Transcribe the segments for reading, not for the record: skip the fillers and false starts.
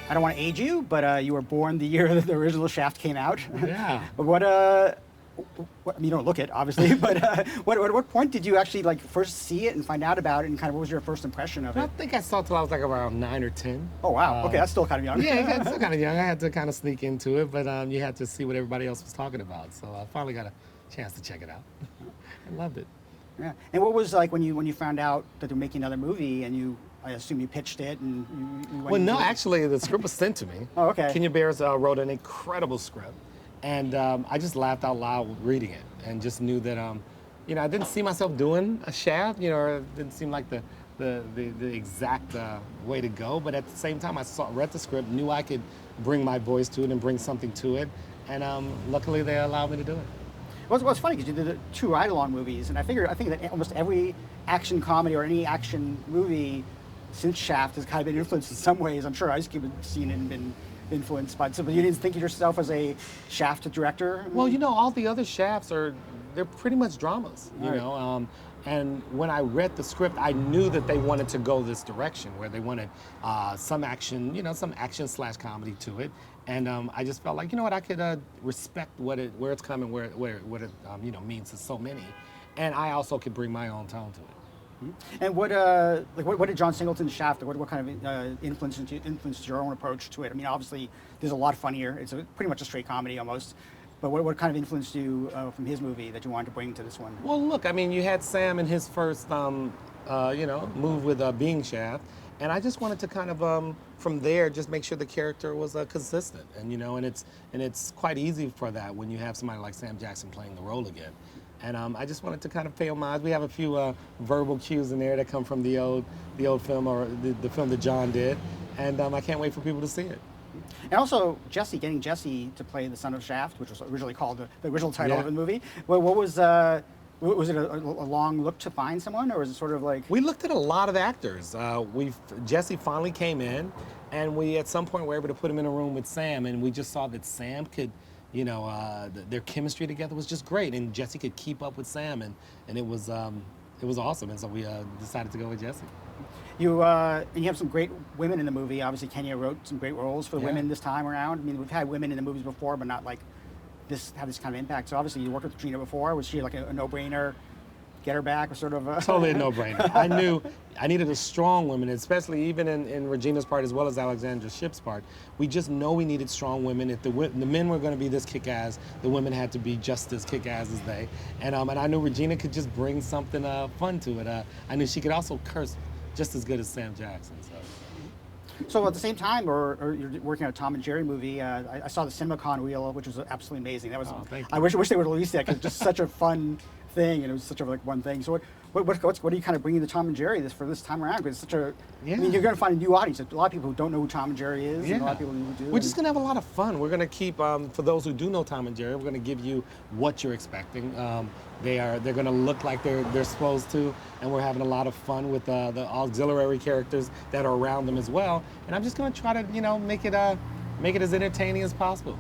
I don't want to age you, but you were born the year that the original Shaft came out. Yeah. But I mean, you don't look it, obviously, but at what point did you actually like first see it and find out about it, and kind of what was your first impression of I it? think I saw it till I was like around 9 or 10. Oh wow, okay, that's still kind of young. Yeah, it's still kind of young. I had to kind of sneak into it, but you had to see what everybody else was talking about. So I finally got a chance to check it out. I loved it. Yeah. And what was like when you found out that they're making another movie, and I assume you pitched it and you went Well, no, into it? actually, the script was sent to me. Oh, okay. Kenya Barris wrote an incredible script, and I just laughed out loud reading it, and just knew that, I didn't see myself doing a Shaft, or it didn't seem like the exact way to go, but at the same time, I read the script, knew I could bring my voice to it and bring something to it, and luckily they allowed me to do it. Well, it's funny because you did the 2 ride-along movies, and I think that almost every action comedy or any action movie since Shaft has kind of been influenced in some ways. I'm sure Ice Cube has seen it and been influenced by it. So, but you didn't think of yourself as a Shaft director? Well, all the other Shafts they're pretty much dramas, and when I read the script, I knew that they wanted to go this direction, where they wanted some action, some action / comedy to it. And I just felt like, I could respect where it's coming, what it means to so many, and I also could bring my own tone to it. And what did John Singleton's Shaft, what kind of influenced your own approach to it? I mean, obviously, there's a lot funnier. It's pretty much a straight comedy almost. But what kind of influenced you from his movie that you wanted to bring to this one? Well, look, I mean, you had Sam in his first, move with being Shaft, and I just wanted to kind of, from there, just make sure the character was consistent, and it's quite easy for that when you have somebody like Sam Jackson playing the role again. And I just wanted to kind of pay homage. We have a few verbal cues in there that come from the old film, or the film that John did, and I can't wait for people to see it. And also, getting Jessie to play the son of Shaft, which was originally called the original title of the movie. Well, what was it a long look to find someone, or was it sort of like? We looked at a lot of actors. Jessie finally came in, and we at some point were able to put him in a room with Sam, and we just saw that Sam could, their chemistry together was just great, and Jessie could keep up with Sam, and it was awesome, and so we decided to go with Jessie. You have some great women in the movie. Obviously, Kenya wrote some great roles for the women this time around. I mean, we've had women in the movies before, but not like have this kind of impact. So obviously, you worked with Trina before. Was she like a no-brainer? Get her back, or sort of? Totally a no-brainer. I knew I needed a strong woman, especially even in Regina's part as well as Alexandra Shipp's part. We just know we needed strong women. If the men were going to be this kick-ass, the women had to be just as kick-ass as they. And I knew Regina could just bring something fun to it. I knew she could also curse just as good as Sam Jackson. So at the same time, or you're working on a Tom and Jerry movie. I saw the CinemaCon reel, which was absolutely amazing. That was. Oh, thank you. I wish they would release that because it's just such a fun thing, and it was such a one thing. So what are you kind of bringing to Tom and Jerry for this time around? Because it's such a. Yeah. I mean, you're going to find a new audience. A lot of people who don't know who Tom and Jerry is. Yeah. And a lot of people who do. We're just going to have a lot of fun. We're going to keep, for those who do know Tom and Jerry, we're going to give you what you're expecting. They're going to look like they're supposed to, and we're having a lot of fun with the auxiliary characters that are around them as well. And I'm just going to try to, make it as entertaining as possible.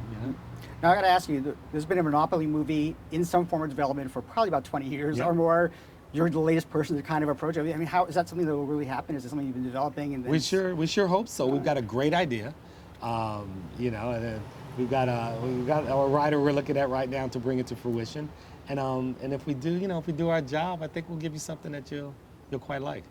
Now I got to ask you, there's been a Monopoly movie in some form of development for probably about 20 years or more. You're the latest person to kind of approach it. I mean, how is that something that will really happen? Is it something you've been developing? And we sure hope so. We've got a great idea, and we've got a writer we're looking at right now to bring it to fruition. And if we do, if we do our job, I think we'll give you something that you'll quite like.